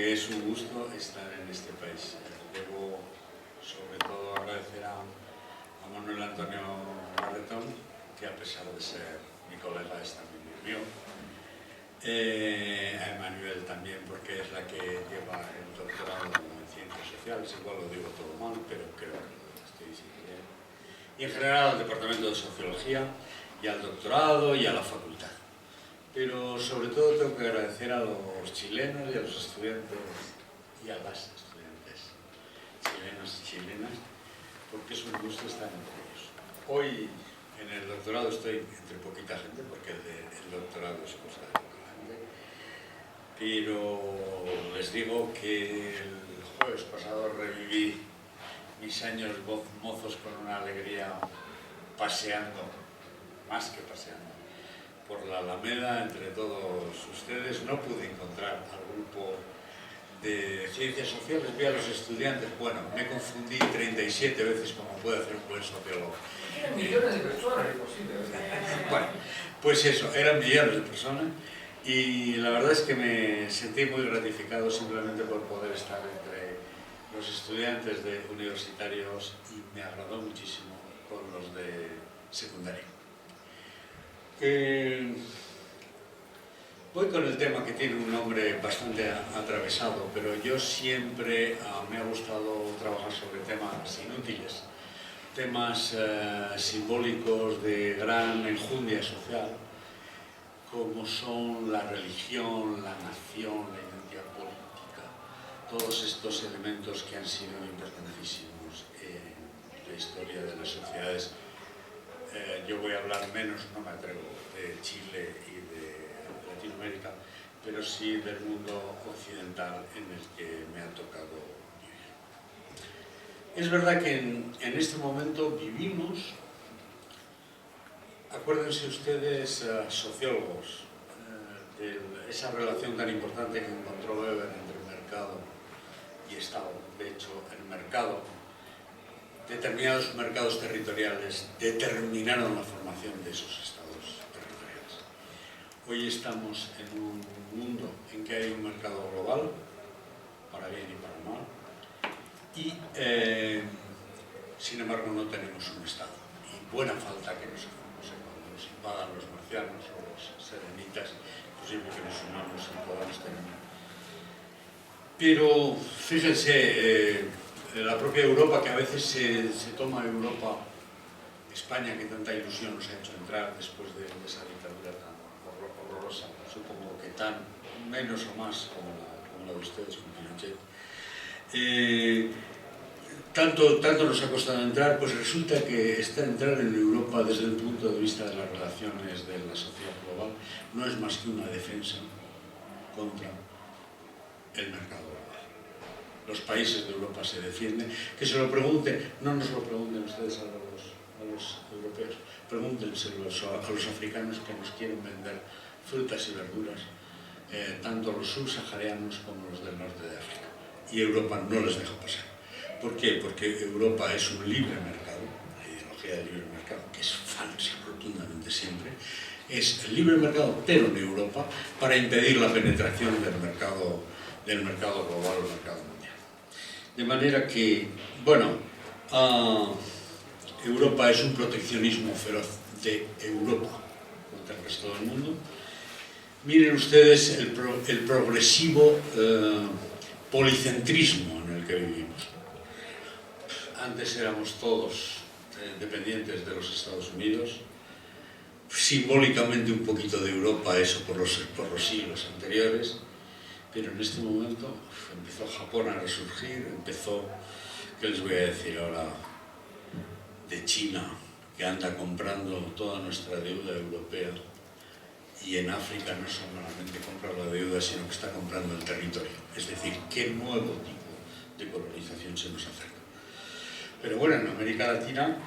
que es un gusto estar en este país. Debo sobre todo agradecer a Manuel Antonio Barretón, que a pesar de ser mi colega es también mío. A Emanuel también, porque es la que lleva el doctorado en Ciencias Sociales, igual lo digo todo mal, pero creo que lo estoy diciendo bien. Y en general al Departamento de Sociología, y al doctorado y a la facultad. Pero sobre todo tengo que agradecer a los chilenos y a los estudiantes y a las estudiantes chilenos y chilenas, porque es un gusto estar entre ellos. Hoy en el doctorado estoy entre poquita gente, porque el doctorado es cosa de poca gente, pero les digo que el jueves pasado reviví mis años mozos con una alegría, paseando, más que paseando, por la Alameda entre todos ustedes. No pude encontrar al grupo de Ciencias Sociales, vi a los estudiantes, bueno, me confundí 37 veces como puede hacer un buen sociólogo. Eran millones de personas, es posible. Bueno, pues eso, eran millones de personas y la verdad es que me sentí muy gratificado simplemente por poder estar entre los estudiantes universitarios y me agradó muchísimo con los de secundaria. Voy con el tema que tiene un nombre bastante atravesado, pero yo siempre me ha gustado trabajar sobre temas inútiles, temas simbólicos de gran enjundia social, como son la religión, la nación, la identidad política, todos estos elementos que han sido importantísimos en la historia de las sociedades. Yo voy a hablar menos, no me atrevo, de Chile y de Latinoamérica, pero sí del mundo occidental en el que me ha tocado vivir. Es verdad que en este momento vivimos, acuérdense ustedes, sociólogos, de esa relación tan importante que encontró Weber entre mercado y Estado. De hecho, el mercado, determinados mercados territoriales determinaron la formación de esos estados territoriales. Hoy estamos en un mundo en que hay un mercado global, para bien y para mal, y sin embargo no tenemos un estado. Y buena falta que nos hagamos cuando nos invadan los marcianos o los serenitas, posible que nos unamos y podamos tener. Pero fíjense, la propia Europa, que a veces se toma Europa, España, que tanta ilusión nos ha hecho entrar después de esa dictadura tan horrorosa, supongo que tan menos o más como la de ustedes con Pinochet, tanto nos ha costado entrar, pues resulta que entrar en Europa desde el punto de vista de las relaciones de la sociedad global no es más que una defensa contra el mercado global. Los países de Europa se defienden, que se lo pregunten, no nos lo pregunten ustedes a los europeos, pregúntenselo a los africanos que nos quieren vender frutas y verduras, tanto los subsaharianos como los del norte de África. Y Europa no les deja pasar. ¿Por qué? Porque Europa es un libre mercado, la ideología del libre mercado, que es falsa rotundamente siempre, es el libre mercado, pero en Europa, para impedir la penetración del mercado global o mercado mundial. De manera que, bueno, Europa es un proteccionismo feroz de Europa contra el resto del mundo. Miren ustedes el progresivo policentrismo en el que vivimos. Antes éramos todos dependientes de los Estados Unidos, simbólicamente un poquito de Europa, eso por los siglos anteriores, pero en este momento empezó Japón a resurgir, ¿qué les voy a decir ahora de China, que anda comprando toda nuestra deuda europea? Y en África no solamente compra la deuda, sino que está comprando el territorio. Es decir, ¿qué nuevo tipo de colonización se nos acerca? Pero bueno, en América Latina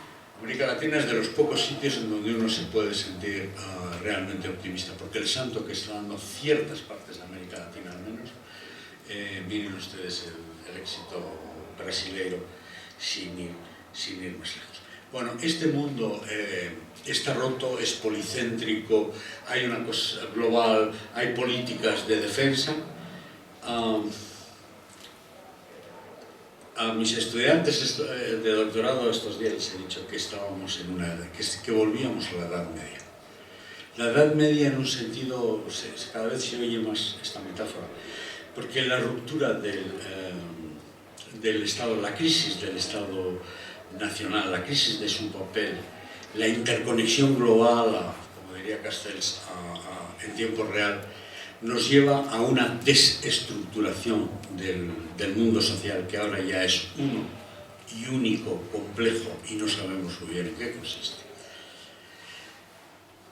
es de los pocos sitios en donde uno se puede sentir realmente optimista, porque el salto que está dando ciertas partes de América Latina al menos, miren ustedes el éxito brasileiro sin ir más lejos. Bueno, este mundo está roto, es policéntrico, hay una cosa global, hay políticas de defensa, a mis estudiantes de doctorado estos días les he dicho que estábamos en una edad, que volvíamos a la Edad Media. La Edad Media en un sentido, cada vez se oye más esta metáfora, porque la ruptura del Estado, la crisis del Estado nacional, la crisis de su papel, la interconexión global, como diría Castells, en tiempo real, nos lleva a una desestructuración del mundo social que ahora ya es uno y único, complejo, y no sabemos muy bien en qué consiste.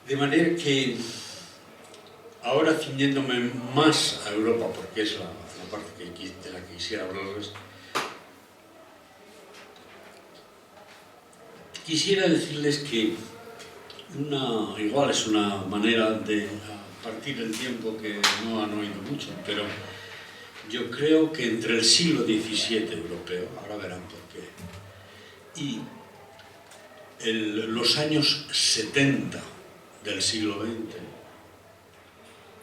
De manera que, ahora ciñéndome más a Europa, porque es la parte de la que quisiera hablarles, quisiera decirles que igual es una manera de partir el tiempo que no han oído mucho, pero yo creo que entre el siglo XVII europeo, ahora verán por qué, y los años 70 del siglo XX,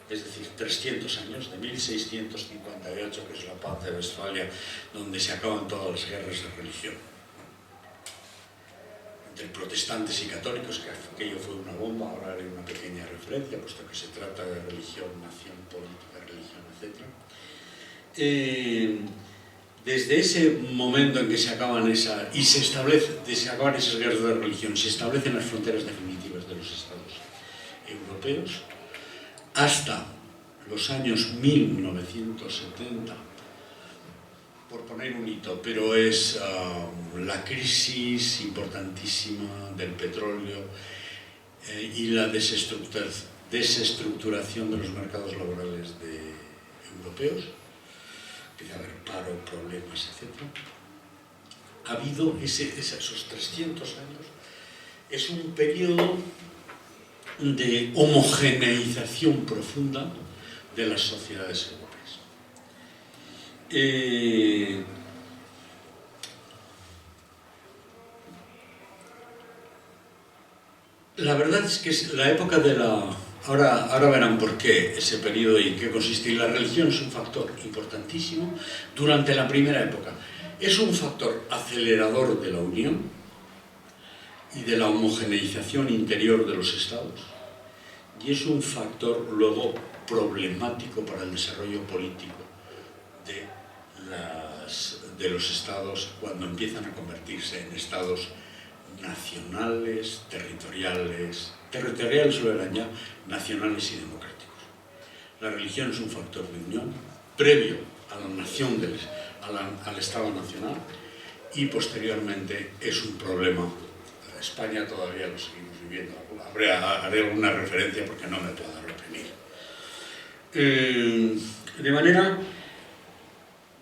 es decir, 300 años, de 1658, que es la paz de Westfalia, donde se acaban todas las guerras de religión, entre protestantes y católicos, que aquello fue una bomba, ahora haré una pequeña referencia, puesto que se trata de religión, nación, política, religión, etc. Desde ese momento en que se acaban esas guerras de religión, se establecen las fronteras definitivas de los estados europeos, hasta los años 1970, por poner un hito, pero es la crisis importantísima del petróleo y la desestructuración de los mercados laborales europeos. Empieza a haber paro, problemas, etc. Ha habido esos 300 años, es un periodo de homogeneización profunda de las sociedades europeas. La verdad es que es la época de la... Ahora verán por qué ese periodo y en qué consiste. Y la religión es un factor importantísimo durante la primera época. Es un factor acelerador de la unión y de la homogeneización interior de los estados. Y es un factor luego problemático para el desarrollo político de los estados cuando empiezan a convertirse en estados nacionales, territoriales lo eran ya, nacionales y democráticos. La religión es un factor de unión previo a la nación, al Estado nacional, y posteriormente es un problema. España todavía lo seguimos viviendo. Haré alguna referencia porque no me puedo reprimir. De manera,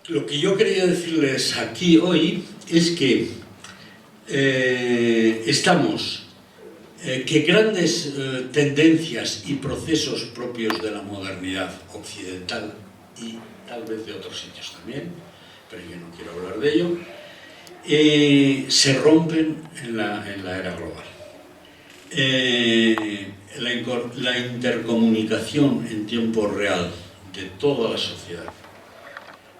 lo que yo quería decirles aquí hoy es que que grandes tendencias y procesos propios de la modernidad occidental y tal vez de otros sitios también, pero yo no quiero hablar de ello, se rompen en la era global. La intercomunicación en tiempo real de toda la sociedad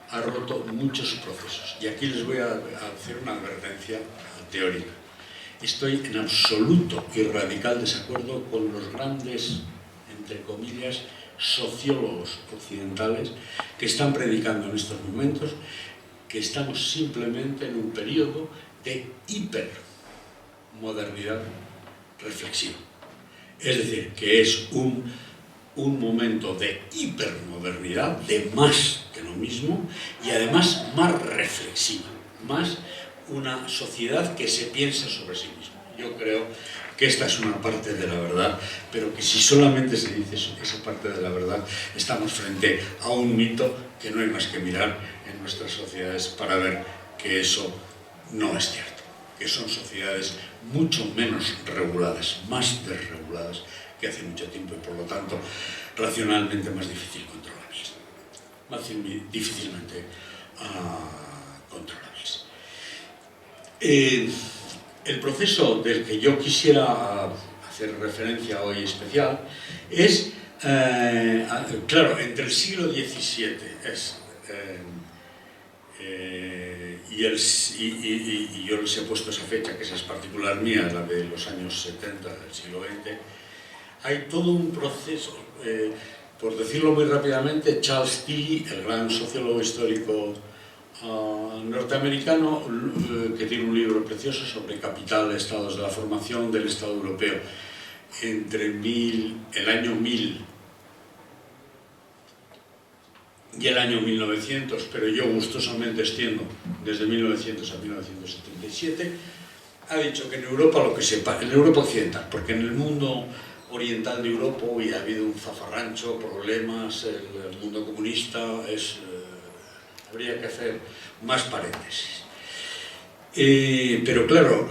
ha roto muchos procesos. Y aquí les voy a hacer una advertencia teórica. Estoy en absoluto y radical desacuerdo con los grandes, entre comillas, sociólogos occidentales que están predicando en estos momentos que estamos simplemente en un periodo de hipermodernidad reflexiva. Es decir, que es un momento de hipermodernidad, de más que lo mismo, y además más reflexiva, más una sociedad que se piensa sobre sí misma. Yo creo que esta es una parte de la verdad, pero que si solamente se dice esa parte de la verdad, estamos frente a un mito que no hay más que mirar en nuestras sociedades para ver que eso no es cierto, que son sociedades mucho menos reguladas, más desreguladas que hace mucho tiempo y por lo tanto racionalmente más difícil controlables, más difícilmente controlables. El proceso del que yo quisiera hacer referencia hoy especial es, claro, entre el siglo XVII y yo les he puesto esa fecha, que esa es particular mía, la de los años 70 del siglo XX, hay todo un proceso, por decirlo muy rápidamente, Charles Tilly, el gran sociólogo histórico norteamericano, que tiene un libro precioso sobre capital, estados de la formación del Estado europeo, entre el año 1000 y el año 1900, pero yo gustosamente extiendo desde 1900 a 1977, ha dicho que en Europa lo que sepa, en Europa occidental, porque en el mundo oriental de Europa hoy ha habido un zafarrancho, problemas, el mundo comunista, habría que hacer más paréntesis. Pero claro,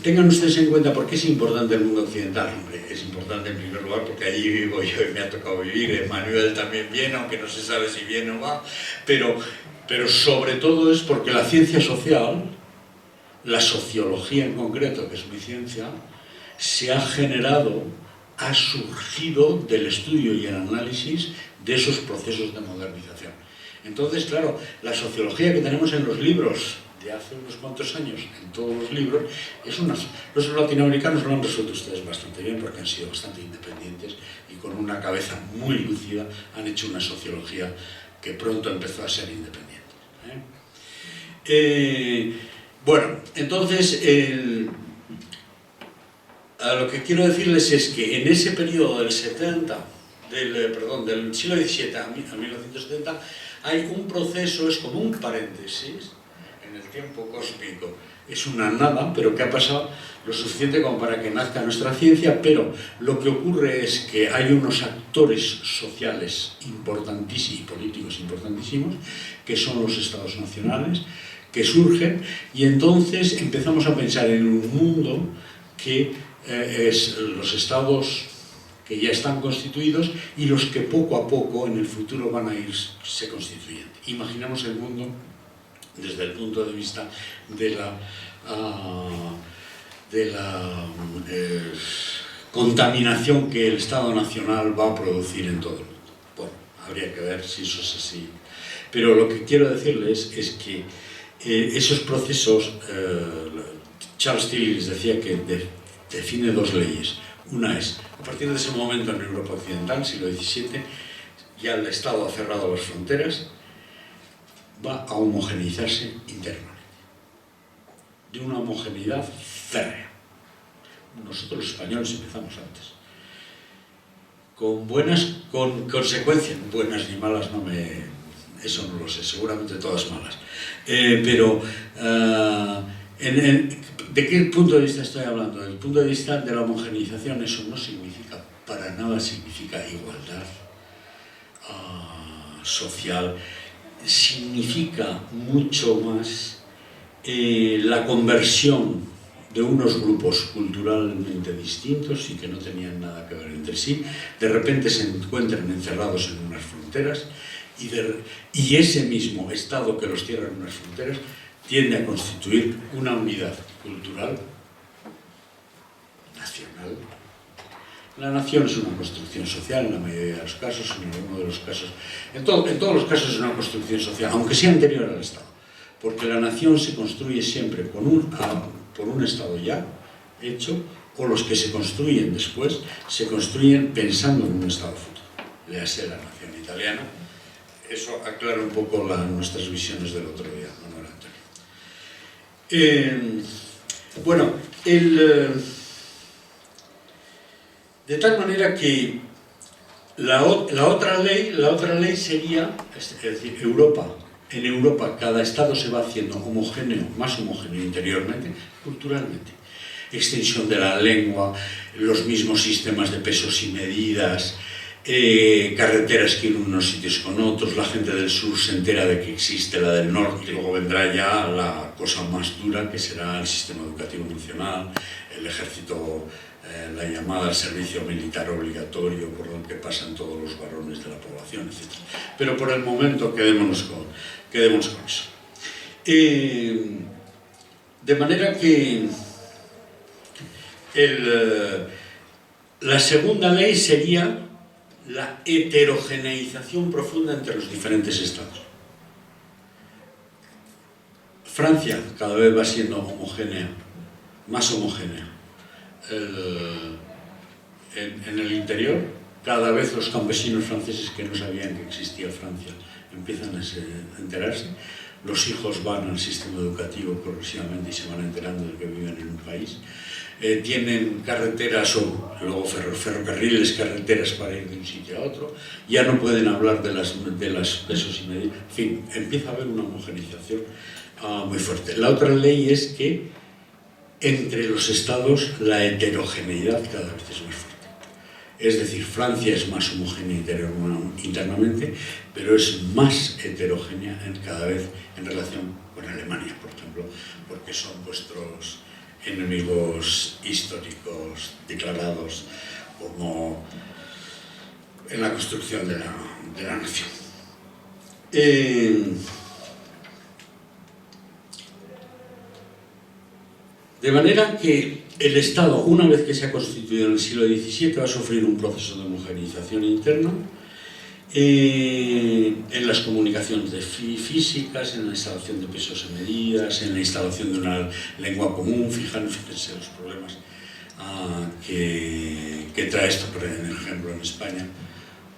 tengan ustedes en cuenta por qué es importante el mundo occidental. Hombre, es importante en primer lugar porque allí vivo yo y me ha tocado vivir. Manuel también viene, aunque no se sabe si viene o va. Pero sobre todo es porque la ciencia social, la sociología en concreto, que es mi ciencia, ha surgido del estudio y el análisis de esos procesos de modernización. Entonces, claro, la sociología que tenemos en los libros de hace unos cuantos años, en todos los libros, los latinoamericanos lo han resuelto ustedes bastante bien porque han sido bastante independientes y con una cabeza muy lúcida han hecho una sociología que pronto empezó a ser independiente. Bueno, entonces, lo que quiero decirles es que en ese periodo del del siglo XVII a 1970 hay un proceso, es como un paréntesis en el tiempo cósmico, es una nada, pero que ha pasado lo suficiente como para que nazca nuestra ciencia, pero lo que ocurre es que hay unos actores sociales importantísimos y políticos importantísimos, que son los estados nacionales, que surgen, y entonces empezamos a pensar en un mundo que es los estados que ya están constituidos y los que poco a poco en el futuro van a irse constituyendo. Imaginamos el mundo desde el punto de vista de la contaminación que el Estado Nacional va a producir en todo el mundo. Bueno, habría que ver si eso es así. Pero lo que quiero decirles es que esos procesos, Charles Tilly les decía que define dos leyes. Una es, a partir de ese momento en Europa Occidental, siglo XVII, ya el Estado ha cerrado las fronteras, va a homogeneizarse internamente, de una homogeneidad férrea. Nosotros los españoles empezamos antes, con consecuencias, buenas ni malas, eso no lo sé, seguramente todas malas, pero ¿de qué punto de vista estoy hablando? Desde el punto de vista de la homogeneización, eso no significa, para nada significa igualdad social, significa mucho más la conversión de unos grupos culturalmente distintos y que no tenían nada que ver entre sí, de repente se encuentran encerrados en unas fronteras y ese mismo Estado que los cierra en unas fronteras tiende a constituir una unidad cultural nacional. La nación es una construcción social en la mayoría de los casos, en alguno de los casos, en todos los casos es una construcción social, aunque sea anterior al Estado, porque la nación se construye siempre por un Estado ya hecho, o los que se construyen después se construyen pensando en un Estado futuro. Léase la nación italiana. Eso aclara un poco nuestras visiones del otro día, Manuel Antonio. Bueno, de tal manera que la otra ley sería, es decir, en Europa cada Estado se va haciendo homogéneo, más homogéneo interiormente, culturalmente. Extensión de la lengua, los mismos sistemas de pesos y medidas, carreteras que unen unos sitios con otros, la gente del sur se entera de que existe la del norte, y luego vendrá ya la cosa más dura que será el sistema educativo nacional, el ejército, la llamada al servicio militar obligatorio por el que pasan todos los varones de la población, etc. Pero por el momento quedémonos con eso. De manera que la segunda ley sería la heterogeneización profunda entre los diferentes estados. Francia cada vez va siendo homogénea, más homogénea. En el interior, cada vez los campesinos franceses que no sabían que existía Francia empiezan a enterarse. Los hijos van al sistema educativo progresivamente y se van enterando de que viven en un país. Tienen carreteras o luego ferrocarriles, carreteras para ir de un sitio a otro. Ya no pueden hablar de las pesos y medidas. En fin, empieza a haber una homogeneización muy fuerte. La otra ley es que entre los estados la heterogeneidad cada vez es más fuerte. Es decir, Francia es más homogénea internamente, pero es más heterogénea cada vez en relación con Alemania, por ejemplo, porque son vuestros enemigos históricos declarados como en la construcción de la nación. De manera que el Estado, una vez que se ha constituido en el siglo XVII, va a sufrir un proceso de homogeneización interna en las comunicaciones físicas, en la instalación de pesos y medidas, en la instalación de una lengua común. Fíjense los problemas que trae esto, por ejemplo, en España,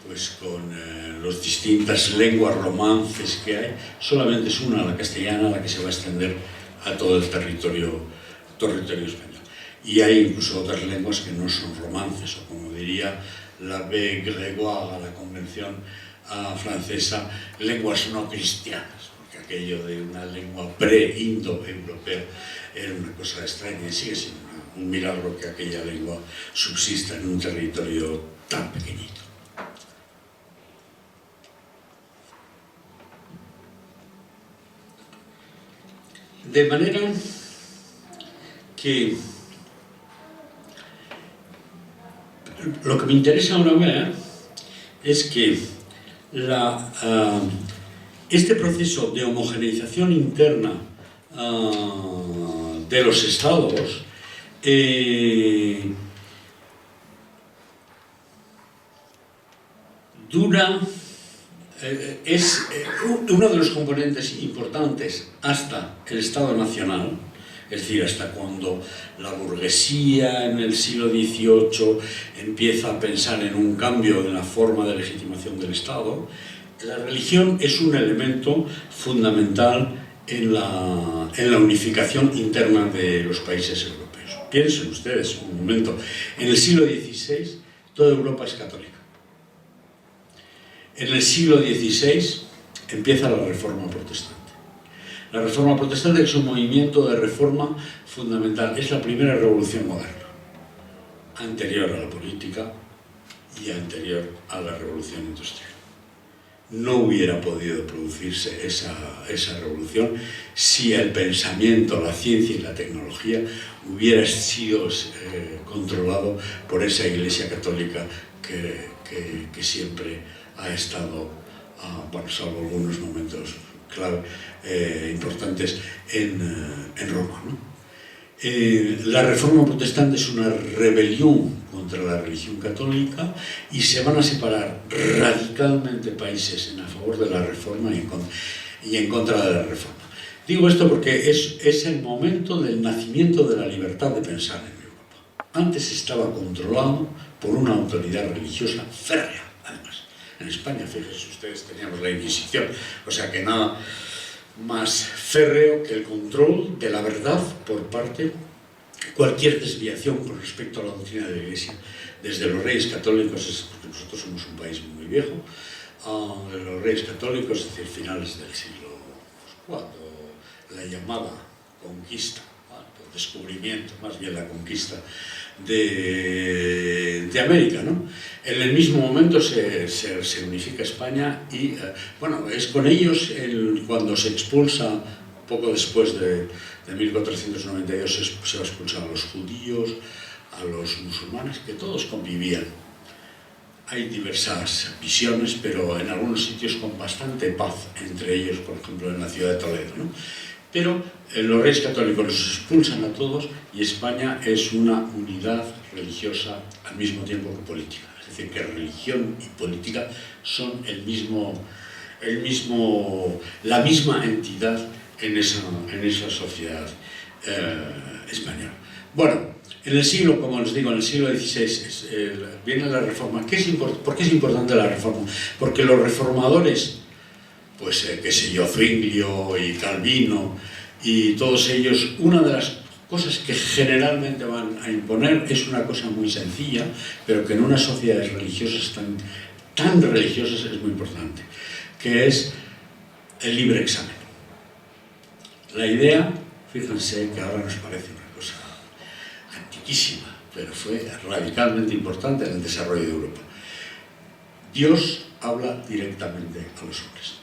pues con las distintas lenguas romances que hay. Solamente es una, la castellana, la que se va a extender a todo el territorio español. Y hay incluso otras lenguas que no son romances, o como diría la B. Grégoire, la convención francesa, lenguas no cristianas, porque aquello de una lengua pre-indo-europea era una cosa extraña y sigue siendo un milagro que aquella lengua subsista en un territorio tan pequeñito. De manera que lo que me interesa ahora ver es que este proceso de homogeneización interna de los estados es uno de los componentes importantes hasta el Estado Nacional. Es decir, hasta cuando la burguesía en el siglo XVIII empieza a pensar en un cambio en la forma de legitimación del Estado, la religión es un elemento fundamental en la unificación interna de los países europeos. Piensen ustedes un momento, en el siglo XVI toda Europa es católica. En el siglo XVI empieza la Reforma Protestante. La Reforma Protestante es un movimiento de reforma fundamental, es la primera revolución moderna, anterior a la política y anterior a la revolución industrial. No hubiera podido producirse esa revolución si el pensamiento, la ciencia y la tecnología hubiera sido controlado por esa Iglesia Católica que siempre ha estado, bueno, salvo algunos momentos clave, importantes en Roma, ¿no? La Reforma Protestante es una rebelión contra la religión católica y se van a separar radicalmente países a favor de la Reforma y en contra de la Reforma. Digo esto porque es el momento del nacimiento de la libertad de pensar en Europa. Antes estaba controlado por una autoridad religiosa férrea, además. En España, fíjense ustedes, teníamos la Inquisición, o sea que nada más férreo que el control de la verdad por parte, cualquier desviación con respecto a la doctrina de la Iglesia, desde los reyes católicos, porque nosotros somos un país muy viejo, de los reyes católicos, es decir, finales del siglo IV, la llamada conquista, el descubrimiento, más bien la conquista de América, ¿no? En el mismo momento se unifica España y, bueno, es con ellos cuando se expulsa, poco después de 1492, se va a expulsar a los judíos, a los musulmanes, que todos convivían. Hay diversas visiones, pero en algunos sitios con bastante paz entre ellos, por ejemplo, en la ciudad de Toledo, ¿no? Pero los reyes católicos los expulsan a todos y España es una unidad religiosa al mismo tiempo que política. Es decir, que religión y política son la misma entidad en esa sociedad española. Bueno, en el siglo, como les digo, en el siglo XVI viene la Reforma. ¿Por qué es importante la Reforma? Porque los reformadores, pues qué sé yo, Zwinglio y Calvino y todos ellos, una de las cosas que generalmente van a imponer es una cosa muy sencilla, pero que en unas sociedades religiosas tan religiosas es muy importante, que es el libre examen. La idea, fíjense que ahora nos parece una cosa antiquísima, pero fue radicalmente importante en el desarrollo de Europa. Dios habla directamente a los hombres.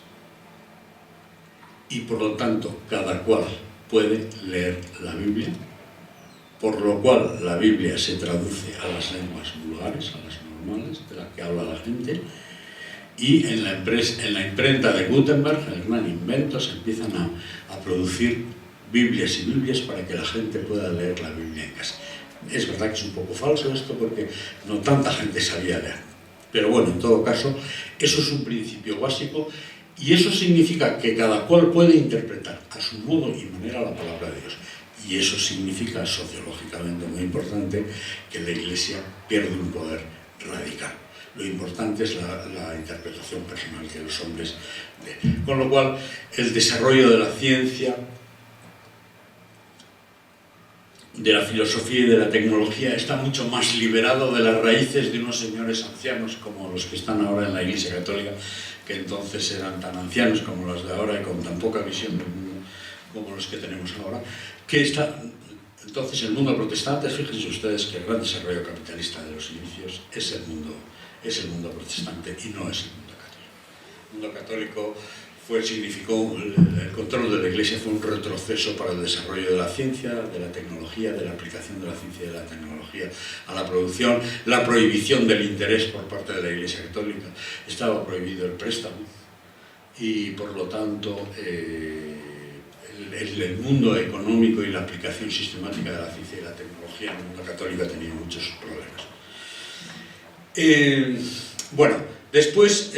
Y por lo tanto, cada cual puede leer la Biblia, por lo cual la Biblia se traduce a las lenguas vulgares, a las normales, de las que habla la gente, y en la imprenta de Gutenberg, el gran invento, se empiezan a producir Biblias y Biblias para que la gente pueda leer la Biblia en casa. Es verdad que es un poco falso esto porque no tanta gente sabía leer, pero bueno, en todo caso, eso es un principio básico. Y eso significa que cada cual puede interpretar a su modo y manera la palabra de Dios. Y eso significa, sociológicamente muy importante, que la Iglesia pierde un poder radical. Lo importante es la interpretación personal que los hombres den. Con lo cual, el desarrollo de la ciencia, de la filosofía y de la tecnología está mucho más liberado de las raíces de unos señores ancianos como los que están ahora en la Iglesia Católica, que entonces eran tan ancianos como los de ahora y con tan poca visión del mundo como los que tenemos ahora, entonces el mundo protestante, fíjense ustedes que el gran desarrollo capitalista de los inicios es el mundo protestante y no es el mundo católico. El mundo católico significó, el control de la Iglesia fue un retroceso para el desarrollo de la ciencia, de la tecnología, de la aplicación de la ciencia y de la tecnología a la producción, la prohibición del interés por parte de la Iglesia Católica, estaba prohibido el préstamo y por lo tanto el mundo económico y la aplicación sistemática de la ciencia y la tecnología en el mundo católico ha tenido muchos problemas. Bueno, después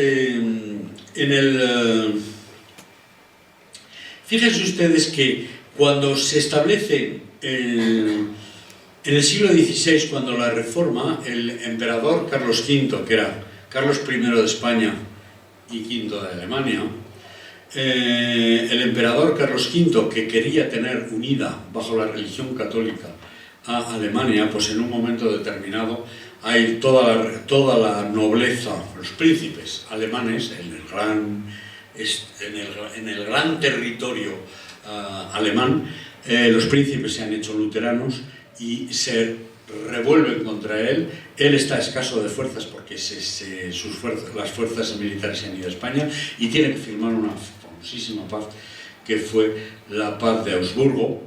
fíjense ustedes que cuando se establece en el siglo XVI, cuando la Reforma, el emperador Carlos V, que era Carlos I de España y V de Alemania, el emperador Carlos V, que quería tener unida bajo la religión católica a Alemania, pues en un momento determinado hay toda la nobleza, los príncipes alemanes en el gran territorio alemán, los príncipes se han hecho luteranos y se revuelven contra él. Él está escaso de fuerzas porque las fuerzas militares se han ido a España y tiene que firmar una famosísima paz que fue la paz de Augsburgo,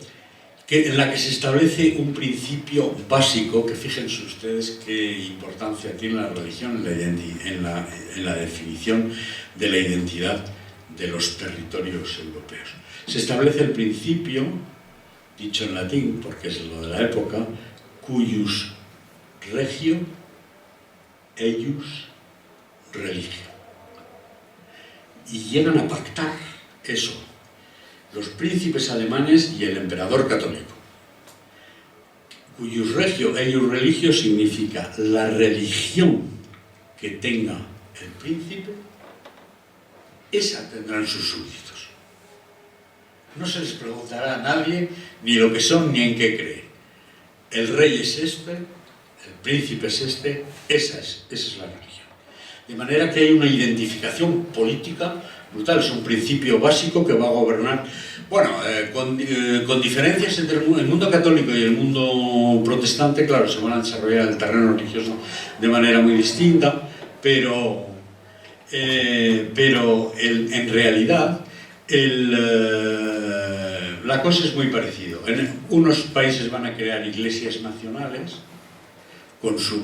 en la que se establece un principio básico, que fíjense ustedes qué importancia tiene la religión en la definición de la identidad de los territorios europeos. Se establece el principio, dicho en latín, porque es lo de la época, cuius regio, eius religio. Y llegan a pactar eso, los príncipes alemanes y el emperador católico. Cuius regio, eius religio significa la religión que tenga el príncipe, esa tendrán sus súbditos. No se les preguntará a nadie ni lo que son ni en qué creen. El rey es este, el príncipe es este, esa es la religión. De manera que hay una identificación política brutal, es un principio básico que va a gobernar, bueno, con diferencias entre el mundo católico y el mundo protestante, claro, se van a desarrollar el terreno religioso de manera muy distinta, pero en realidad la cosa es muy parecida. En unos países van a crear iglesias nacionales,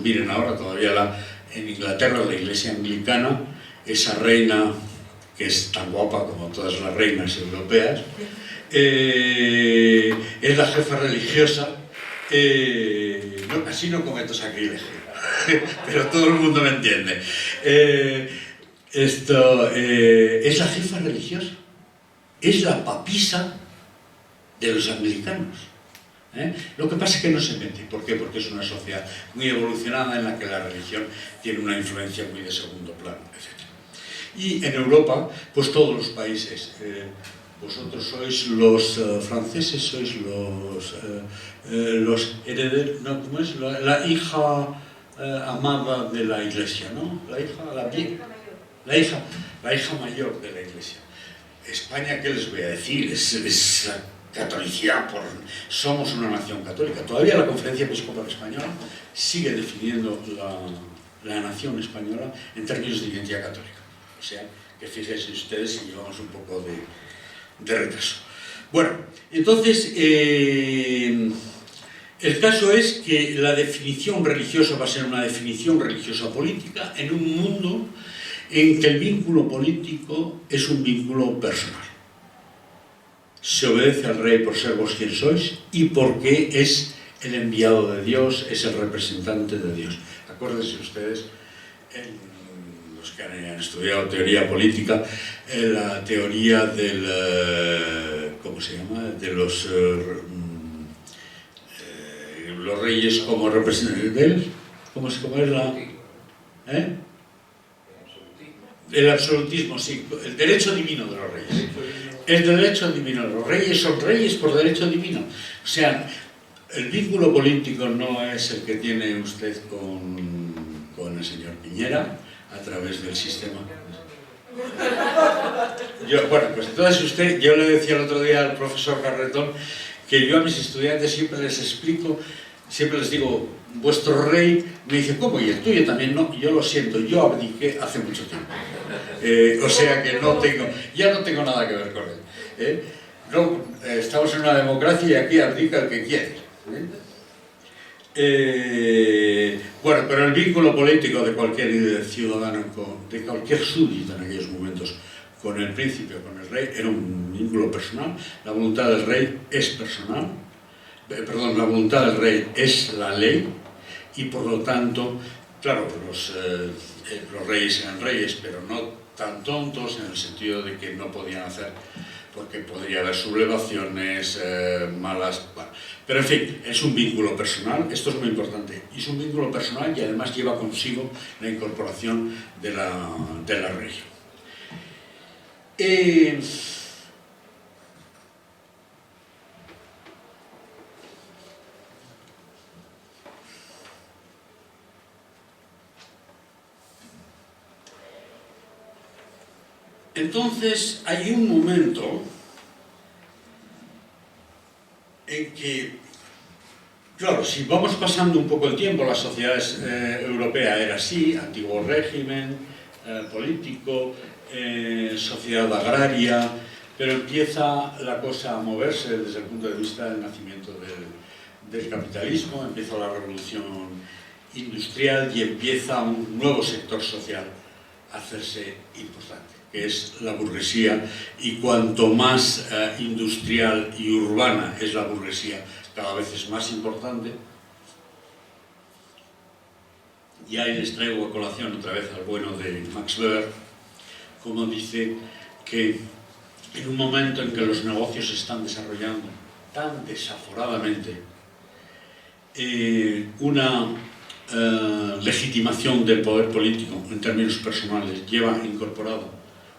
miren ahora todavía en Inglaterra la iglesia anglicana, esa reina que es tan guapa como todas las reinas europeas, es la jefa religiosa, así no cometo sacrilegio, pero todo el mundo me entiende. Es la jefa religiosa. es la papisa de los anglicanos. Lo que pasa es que no se mete. ¿Por qué? Porque es una sociedad muy evolucionada en la que la religión tiene una influencia muy de segundo plano, etc. Y en Europa, pues todos los países, vosotros sois los franceses, sois los herederos, ¿no? ¿Cómo es? La hija amada de la Iglesia, ¿no? La hija mayor de la Iglesia. España, ¿qué les voy a decir? Es la catolicidad, somos una nación católica. Todavía la Conferencia Episcopal Española sigue definiendo la nación española en términos de identidad católica. O sea, que fíjense ustedes si llevamos un poco de retraso. Bueno, entonces, el caso es que la definición religiosa va a ser una definición religiosa política en un mundo en que el vínculo político es un vínculo personal. Se obedece al rey por ser vos quien sois y porque es el enviado de Dios, es el representante de Dios. Acuérdense ustedes, los que han estudiado teoría política, la teoría del, ¿cómo se llama?, de los reyes como representantes de él. ¿Cómo es la...? El absolutismo, sí, el derecho divino de los reyes. El derecho divino, los reyes son reyes por derecho divino. O sea, el vínculo político no es el que tiene usted con el señor Piñera a través del sistema. Bueno, pues entonces yo le decía el otro día al profesor Carretón que yo a mis estudiantes siempre les explico, siempre les digo, vuestro rey, me dice, ¿cómo? ¿Y el tuyo también? No, yo lo siento, yo abdiqué hace mucho tiempo. O sea que ya no tengo nada que ver con él. No, estamos en una democracia y aquí abdica el que quiere. Bueno, pero el vínculo político de cualquier ciudadano, de cualquier súbdito en aquellos momentos, con el príncipe o con el rey, era un vínculo personal. La voluntad del rey es personal. Perdón, la voluntad del rey es la ley y por lo tanto, claro, los reyes eran reyes, pero no tan tontos en el sentido de que no podían hacer, porque podría haber sublevaciones, malas... Bueno, pero en fin, es un vínculo personal, esto es muy importante, y es un vínculo personal y además lleva consigo la incorporación de la religión. Entonces, hay un momento en que, claro, si vamos pasando un poco el tiempo, la sociedad europea era así, antiguo régimen político, sociedad agraria, pero empieza la cosa a moverse desde el punto de vista del nacimiento del capitalismo, empieza la revolución industrial y empieza un nuevo sector social a hacerse importante, que es la burguesía, y cuanto más industrial y urbana es la burguesía, cada vez es más importante. Y ahí les traigo a colación otra vez al bueno de Max Weber, como dice que en un momento en que los negocios se están desarrollando tan desaforadamente, una legitimación del poder político en términos personales lleva incorporado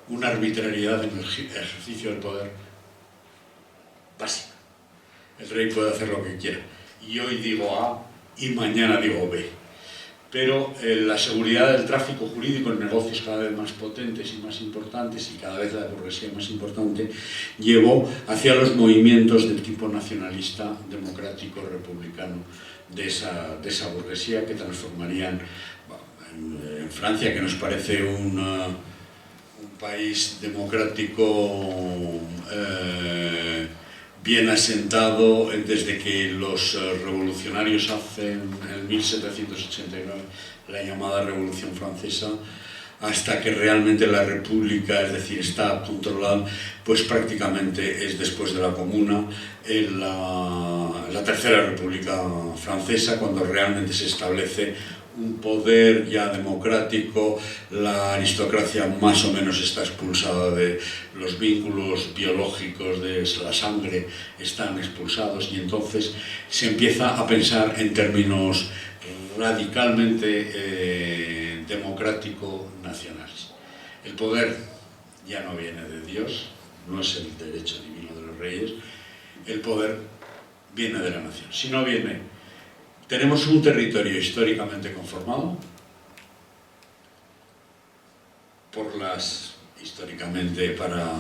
una arbitrariedad en el ejercicio del poder básica. El rey puede hacer lo que quiera, y hoy digo A y mañana digo B. Pero la seguridad del tráfico jurídico en negocios cada vez más potentes y más importantes, y cada vez la burguesía más importante, llevó hacia los movimientos del tipo nacionalista, democrático, republicano de esa burguesía, que transformarían en Francia, que nos parece un país democrático bien asentado desde que los revolucionarios hacen en 1789 la llamada Revolución Francesa, hasta que realmente la República, es decir, está controlada, pues prácticamente es después de la Comuna, en la Tercera República Francesa, cuando realmente se establece un poder ya democrático, la aristocracia más o menos está expulsada de los vínculos biológicos de la sangre, están expulsados, y entonces se empieza a pensar en términos radicalmente democrático-nacionales. El poder ya no viene de Dios, no es el derecho divino de los reyes, el poder viene de la nación. Si no viene, tenemos un territorio históricamente conformado por históricamente, para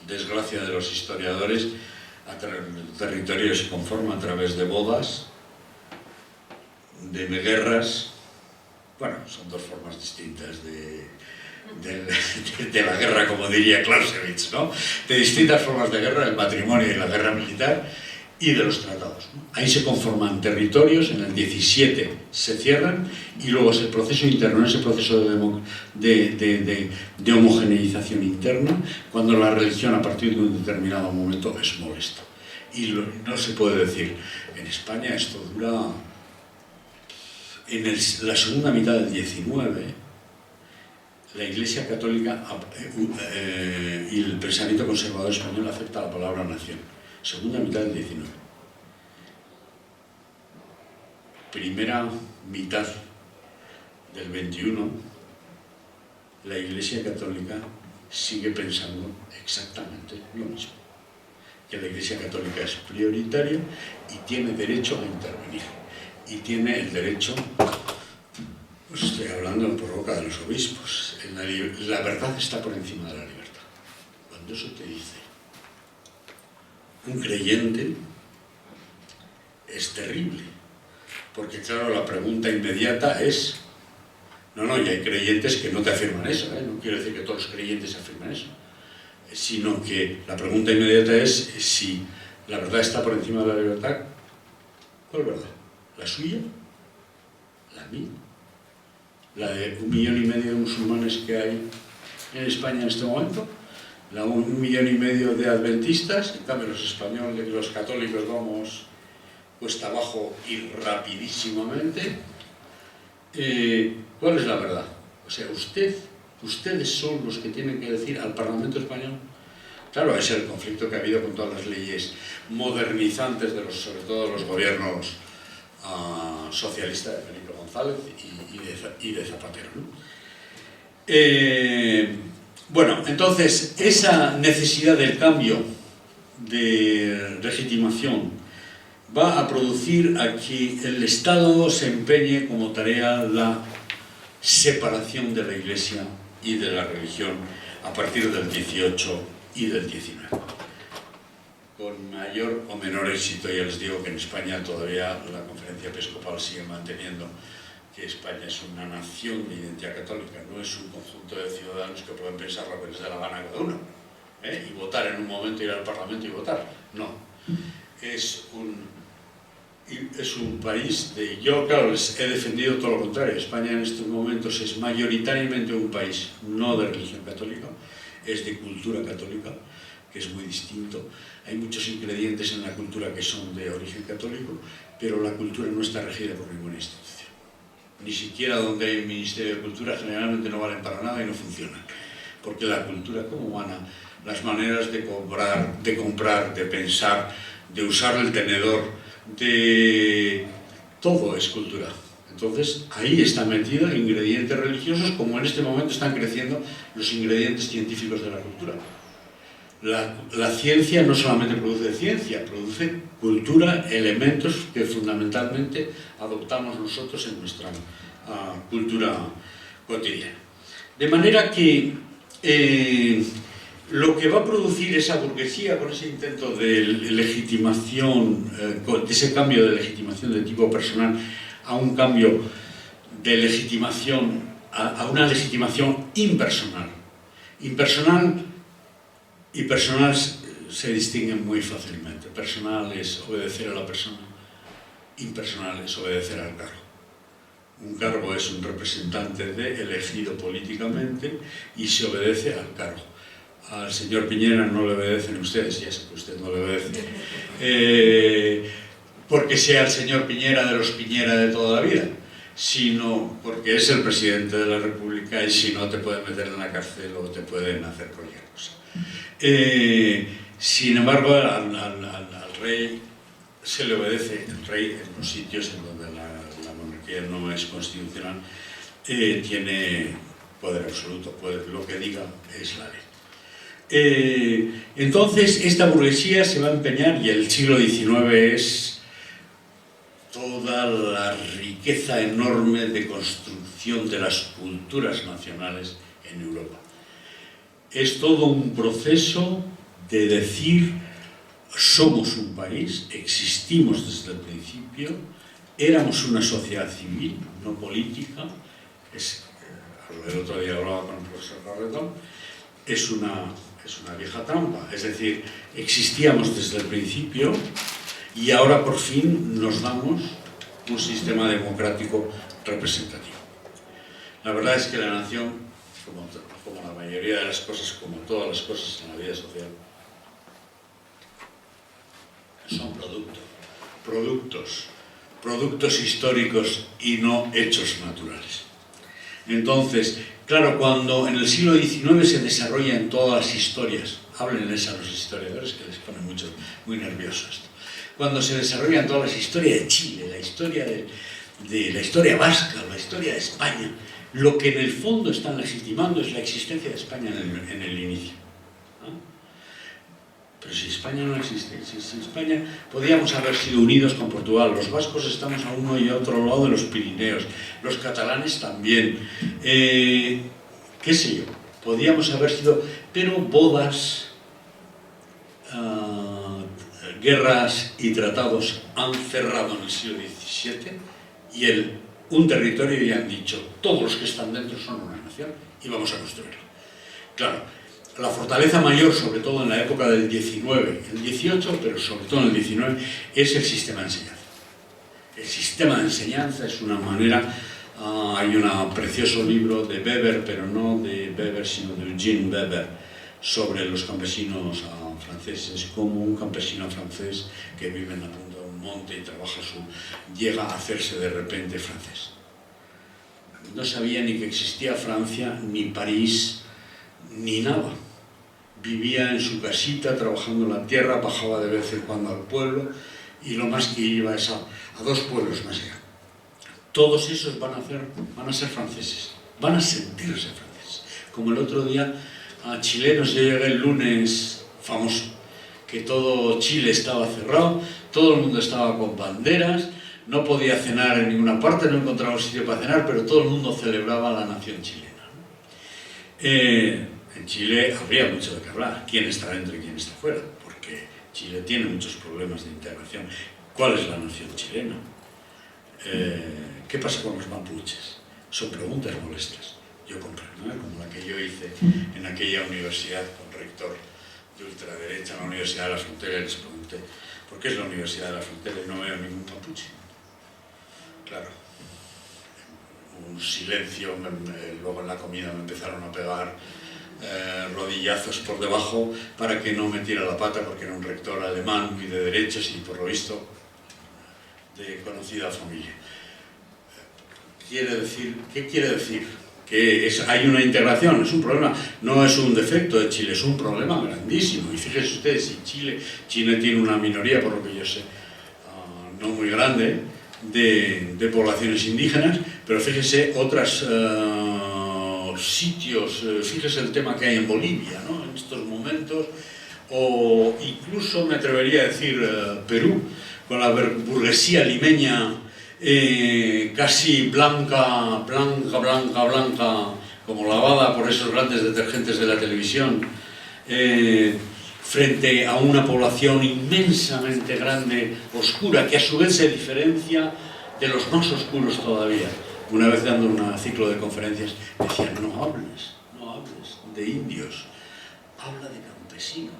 desgracia de los historiadores, el territorio se conforma a través de bodas, de guerras. Bueno, son dos formas distintas de la guerra, como diría Clausewitz, ¿no? De distintas formas de guerra, el matrimonio y la guerra militar, y de los tratados, ¿no? Ahí se conforman territorios, en el 17 se cierran, y luego es el proceso interno, ese proceso de homogeneización interna, cuando la religión a partir de un determinado momento es molesta. Y no se puede decir, en España esto dura, en la segunda mitad del 19, la Iglesia Católica y el pensamiento conservador español acepta la palabra nación. Segunda mitad del 19. Primera mitad del 21, la Iglesia Católica sigue pensando exactamente lo mismo. Que la Iglesia Católica es prioritaria y tiene derecho a intervenir. Y tiene el derecho, pues estoy hablando por boca de los obispos, la verdad está por encima de la libertad. Cuando eso te dice un creyente, es terrible, porque claro, la pregunta inmediata es, no, y hay creyentes que no te afirman eso, no quiero decir que todos los creyentes afirman eso, sino que la pregunta inmediata es si la verdad está por encima de la libertad. ¿Cuál verdad? ¿La suya? ¿La mía? ¿La de 1,5 millones de musulmanes que hay en España en este momento? ¿La 1,5 millones de adventistas? En cambio los españoles, los católicos vamos cuesta abajo y rapidísimamente. ¿Cuál es la verdad? O sea, ustedes son los que tienen que decir al Parlamento español. Claro, ese es el conflicto que ha habido con todas las leyes modernizantes, sobre todo de los gobiernos socialistas de Felipe González y de Zapatero, ¿no? Bueno, entonces, esa necesidad del cambio de legitimación va a producir a que el Estado se empeñe como tarea la separación de la Iglesia y de la religión a partir del 18 y del 19. Con mayor o menor éxito, ya les digo que en España todavía la Conferencia Episcopal sigue manteniendo que España es una nación de identidad católica, no es un conjunto de ciudadanos que pueden pensar lo que les dé la gana a cada uno, y votar en un momento, ir al Parlamento y votar. No, es un país de... Yo, claro, les he defendido todo lo contrario. España en estos momentos es mayoritariamente un país no de religión católica, es de cultura católica, que es muy distinto. Hay muchos ingredientes en la cultura que son de origen católico, pero la cultura no está regida por ninguna institución. Ni siquiera donde hay un Ministerio de Cultura generalmente no valen para nada y no funcionan. Porque la cultura como humana, las maneras de comprar, de pensar, de usar el tenedor, de... todo es cultura. Entonces, ahí están metidos ingredientes religiosos, como en este momento están creciendo los ingredientes científicos de la cultura. La ciencia no solamente produce ciencia, produce cultura, elementos que fundamentalmente adoptamos nosotros en nuestra cultura cotidiana. De manera que lo que va a producir esa burguesía con ese intento de legitimación, de ese cambio de legitimación de tipo personal a un cambio de legitimación, a una legitimación impersonal. Impersonal y personal se distinguen muy fácilmente. Personal es obedecer a la persona, impersonal es obedecer al cargo. Un cargo es un representante elegido políticamente y se obedece al cargo. Al señor Piñera no le obedecen ustedes, ya sé que usted no le obedece, porque sea el señor Piñera de los Piñera de toda la vida. sino porque es el presidente de la República y si no te pueden meter en la cárcel o te pueden hacer cualquier cosa. Sin embargo, al rey se le obedece. El rey, en los sitios en donde la monarquía no es constitucional, tiene poder absoluto, lo que diga es la ley. Entonces, esta burguesía se va a empeñar, y el siglo XIX es toda la riqueza enorme de construcción de las culturas nacionales en Europa. Es todo un proceso de decir: somos un país, existimos desde el principio, éramos una sociedad civil, no política. El otro día hablaba con el profesor Carretón, es una vieja trampa, es decir, existíamos desde el principio y ahora por fin nos damos un sistema democrático representativo. La verdad es que la nación, como la mayoría de las cosas, como todas las cosas en la vida social, son productos históricos y no hechos naturales. Entonces, claro, cuando en el siglo XIX se desarrollan todas las historias, háblenles a los historiadores que les pone muy nervioso esto, cuando se desarrollan todas las historias de Chile, la historia de la historia vasca, la historia de España, lo que en el fondo están legitimando es la existencia de España en el inicio. Pero si España no existe, si España podíamos haber sido unidos con Portugal, los vascos estamos a uno y a otro lado de los Pirineos, los catalanes también, qué sé yo, podíamos haber sido, pero bodas, guerras y tratados han cerrado en el siglo XVII y un territorio y han dicho: todos los que están dentro son una nación y vamos a construirlo. Claro, la fortaleza mayor, sobre todo en la época del XIX, el XVIII, pero sobre todo en el XIX, es el sistema de enseñanza. El sistema de enseñanza es una manera... hay un precioso libro de Weber, pero no de Weber, sino de Eugene Weber, sobre los campesinos franceses, como un campesino francés que vive en la punta de un monte y trabaja llega a hacerse de repente francés. No sabía ni que existía Francia, ni París, ni nada. Vivía en su casita, trabajando en la tierra, bajaba de vez en cuando al pueblo, y lo más que iba es a 2 pueblos más allá. Todos esos van a ser franceses, van a sentirse franceses. Como el otro día a chilenos, yo llegué el lunes famoso, que todo Chile estaba cerrado, todo el mundo estaba con banderas, no podía cenar en ninguna parte, no encontraba un sitio para cenar, pero todo el mundo celebraba la nación chilena. En Chile habría mucho de qué hablar, quién está dentro y quién está fuera, porque Chile tiene muchos problemas de integración. ¿Cuál es la nación chilena? ¿Qué pasa con los mapuches? Son preguntas molestas. Yo comprendo, como la que yo hice en aquella universidad con rector de ultraderecha, en la Universidad de la Frontera, y les pregunté: ¿por qué es la Universidad de la Frontera y no veo ningún mapuche? Claro, un silencio, luego en la comida me empezaron a pegar rodillazos por debajo para que no metiera la pata, porque era un rector alemán muy de derechas y por lo visto de conocida familia. ¿Qué quiere decir? Que hay una integración, es un problema, no es un defecto de Chile, es un problema grandísimo. Y fíjense ustedes, si Chile tiene una minoría, por lo que yo sé, no muy grande, de poblaciones indígenas, pero fíjense otros sitios, fíjense el tema que hay en Bolivia, ¿no?, en estos momentos, o incluso me atrevería a decir Perú, con la burguesía limeña casi blanca, como lavada por esos grandes detergentes de la televisión, frente a una población inmensamente grande, oscura, que a su vez se diferencia de los más oscuros todavía. Una vez dando un ciclo de conferencias decían: no hables de indios, habla de campesinos,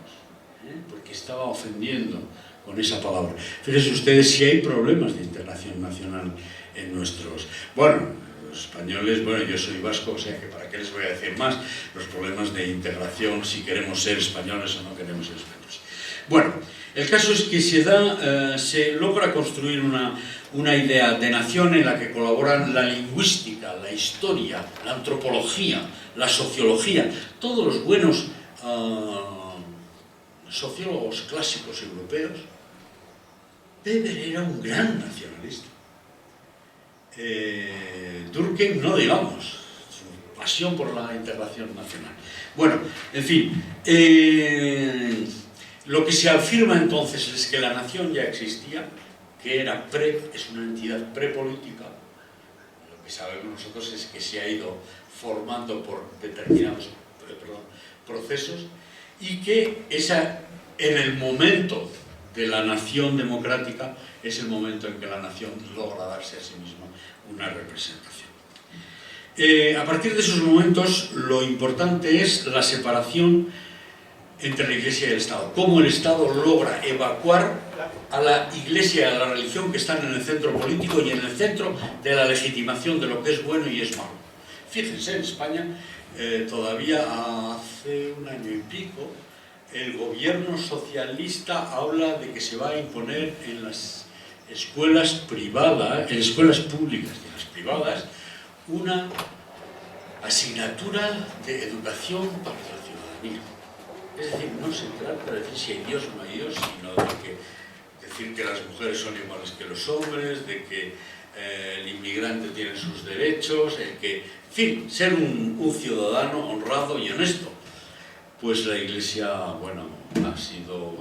porque estaba ofendiendo con esa palabra. Fíjense ustedes si hay problemas de integración nacional en nuestros... Bueno, los españoles, yo soy vasco, o sea que para qué les voy a decir más, los problemas de integración, si queremos ser españoles o no queremos ser españoles. Bueno, El caso es que se logra construir una idea de nación en la que colaboran la lingüística, la historia, la antropología, la sociología, todos los buenos sociólogos clásicos europeos. Weber era un gran nacionalista. Durkheim no digamos, su pasión por la integración nacional. Bueno, en fin, lo que se afirma entonces es que la nación ya existía, que es una entidad prepolítica. Lo que sabemos nosotros es que se ha ido formando por determinados procesos y que en el momento de la nación democrática es el momento en que la nación logra darse a sí misma una representación. A partir de esos momentos lo importante es la separación entre la Iglesia y el Estado. Cómo el Estado logra evacuar a la Iglesia y a la religión que están en el centro político y en el centro de la legitimación de lo que es bueno y es malo. Fíjense, en España todavía hace un año y pico el gobierno socialista habla de que se va a imponer en las escuelas privadas, en escuelas públicas y en las privadas, una asignatura de educación para la ciudadanía. Es decir, no se trata de decir si hay Dios o no hay Dios, sino de decir que las mujeres son iguales que los hombres, de que el inmigrante tiene sus derechos, en fin, ser un ciudadano honrado y honesto. Pues la Iglesia, bueno,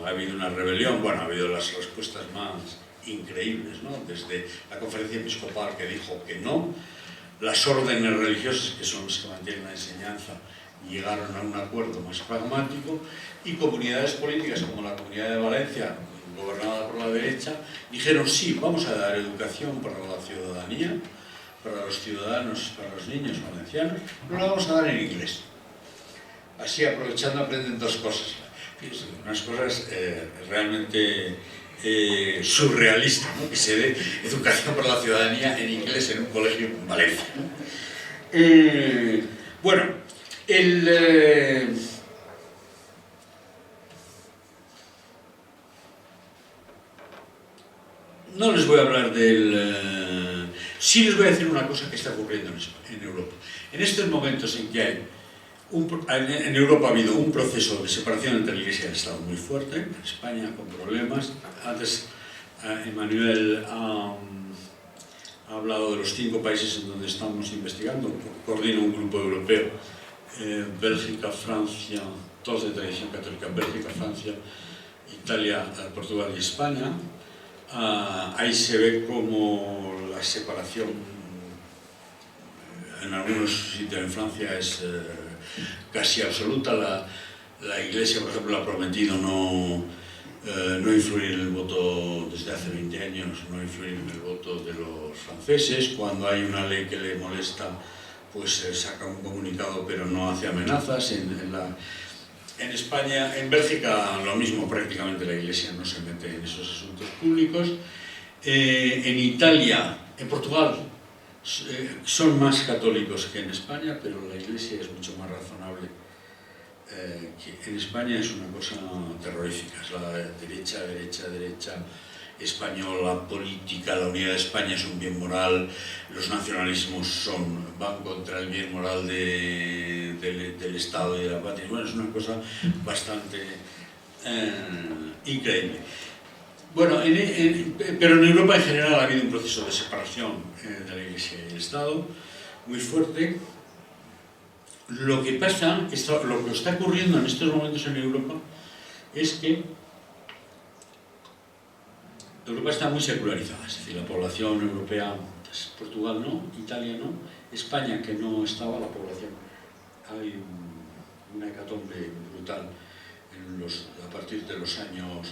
ha habido una rebelión, bueno, ha habido las respuestas más increíbles, ¿no? Desde la conferencia episcopal que dijo que no, las órdenes religiosas, que son las que mantienen la enseñanza, llegaron a un acuerdo más pragmático, y comunidades políticas como la Comunidad de Valencia, gobernada por la derecha, dijeron sí, vamos a dar educación para la ciudadanía, para los ciudadanos, para los niños valencianos, pero la vamos a dar en inglés. Así, aprovechando, aprenden dos cosas. Fíjense, unas cosas realmente surrealistas, ¿no? Que se dé educación para la ciudadanía en inglés en un colegio en Valencia, ¿no? Bueno, no les voy a hablar del... sí les voy a decir una cosa que está ocurriendo en Europa. En estos momentos en que hay en Europa ha habido un proceso de separación entre la Iglesia y el Estado muy fuerte, en España con problemas. Antes Emmanuel ha hablado de los 5 países en donde estamos investigando, coordina un grupo europeo, Bélgica, Francia, todos de tradición católica, Bélgica, Francia, Italia, Portugal y España. Ahí se ve como la separación en algunos sitios en Francia es casi absoluta. La Iglesia, por ejemplo, ha prometido no influir en el voto desde hace 20 años, no influir en el voto de los franceses. Cuando hay una ley que le molesta, pues saca un comunicado, pero no hace amenazas. En España, en Bélgica, lo mismo, prácticamente la Iglesia no se mete en esos asuntos públicos. En Italia, en Portugal, son más católicos que en España, pero la Iglesia es mucho más razonable que en España. Es una cosa terrorífica, es la derecha española, política. La unidad de España es un bien moral, los nacionalismos van contra el bien moral del Estado y de la patria. Bueno, es una cosa bastante increíble. Bueno, pero en Europa en general ha habido un proceso de separación de la Iglesia y el Estado muy fuerte. Lo que pasa, lo que está ocurriendo en estos momentos en Europa es que Europa está muy secularizada, es decir, la población europea, Portugal no, Italia no, España, que no estaba, la población, hay una hecatombe brutal a partir de los años,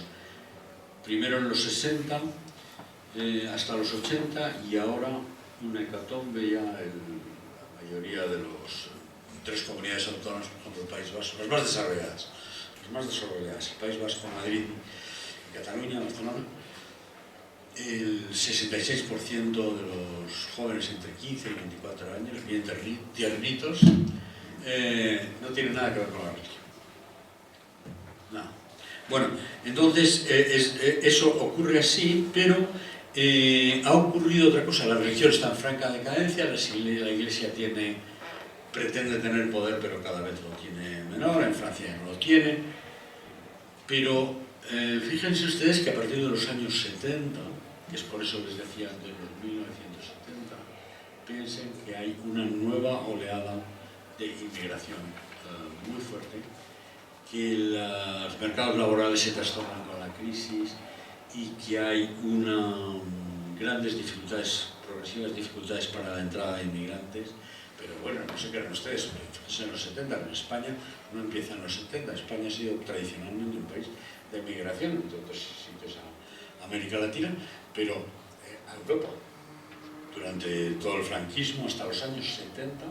primero en los 60, hasta los 80, y ahora una hecatombe ya en la mayoría de los 3 comunidades autónomas, por ejemplo el País Vasco, las más desarrolladas, el País Vasco, Madrid y Cataluña, Barcelona. El 66% de los jóvenes entre 15 y 24 años, bien tiernitos, no tienen nada que ver con la religión. No. Bueno, entonces eso ocurre así, pero ha ocurrido otra cosa. La religión está en franca decadencia, la Iglesia pretende tener poder, pero cada vez lo tiene menor. En Francia ya no lo tiene. Pero fíjense ustedes que a partir de los años 70, que es por eso les decía antes, los 1970, piensen que hay una nueva oleada de inmigración muy fuerte, que los mercados laborales se trastornan con la crisis y que hay grandes dificultades, progresivas dificultades para la entrada de inmigrantes. Pero bueno, no se crean ustedes, en los 70, en España no empieza en los 70, España ha sido tradicionalmente un país de migración, entre otros sitios a América Latina, pero a Europa. Durante todo el franquismo, hasta los años 70,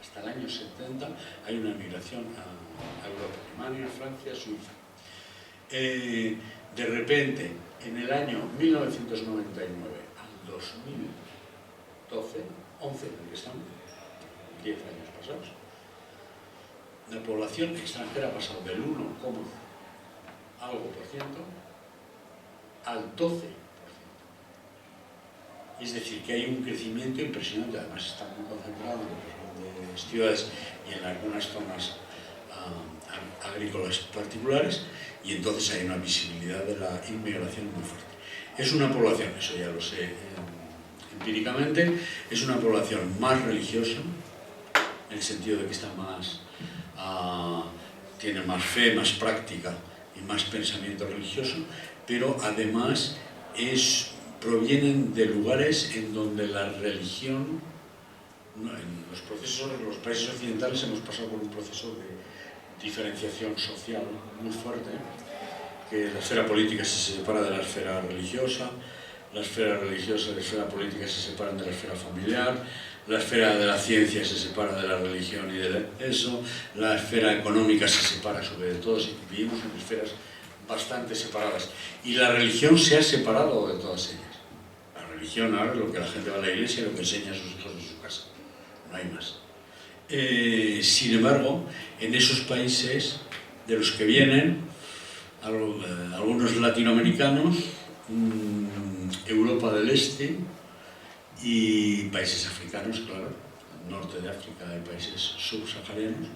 hasta el año 70, hay una migración a Europa, Alemania, Francia, Suiza. De repente, en el año 1999 al 2012, 11 en el que estamos, 10 años pasados, la población extranjera ha pasado del 1, algo por ciento al 12%. Es decir, que hay un crecimiento impresionante, además está muy concentrado en las grandes ciudades y en algunas zonas agrícolas particulares, y entonces hay una visibilidad de la inmigración muy fuerte. Es una población, eso ya lo sé empíricamente, es una población más religiosa, en el sentido de que está tiene más fe, más práctica y más pensamiento religioso, pero además provienen de lugares en donde la religión, en los países occidentales hemos pasado por un proceso de diferenciación social muy fuerte, que la esfera política se separa de la esfera religiosa, la esfera religiosa y la esfera política se separan de la esfera familiar, la esfera de la ciencia se separa de la religión y de eso, la esfera económica se separa sobre todo, y vivimos en esferas bastante separadas. Y la religión se ha separado de todas ellas. La religión ahora es lo que la gente va a la iglesia y lo que enseña a sus hijos en su casa. No hay más. Sin embargo, en esos países de los que vienen, algunos latinoamericanos, Europa del Este y países africanos, claro, norte de África y países subsaharianos,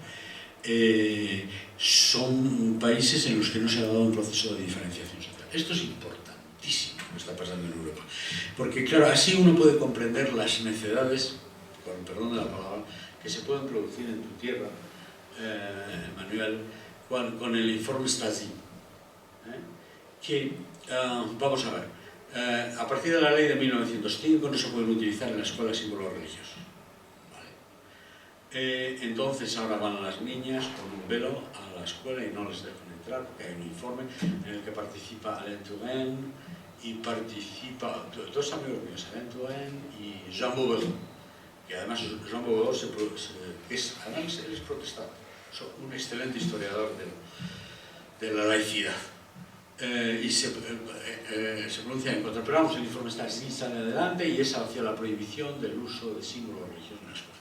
son países en los que no se ha dado un proceso de diferenciación social. Esto es importantísimo lo que está pasando en Europa, porque claro, así uno puede comprender las necedades, con perdón de la palabra, que se pueden producir en tu tierra, Manuel, con el informe Stasi. Vamos a ver, a partir de la ley de 1905 no se pueden utilizar en la escuela símbolos religiosos. ¿Vale? Entonces ahora van las niñas con un velo a la escuela y no les dejan entrar porque hay un informe en el que participa Alain Touraine y participa dos amigos míos, Alain Touraine y Jean Beauveau, que además Jean Beauveau además él es protestante, es un excelente historiador de la laicidad. Y se pronuncia en contra, pero vamos, el informe está así, sale adelante y es hacia la prohibición del uso de símbolos religiosos en la escuela.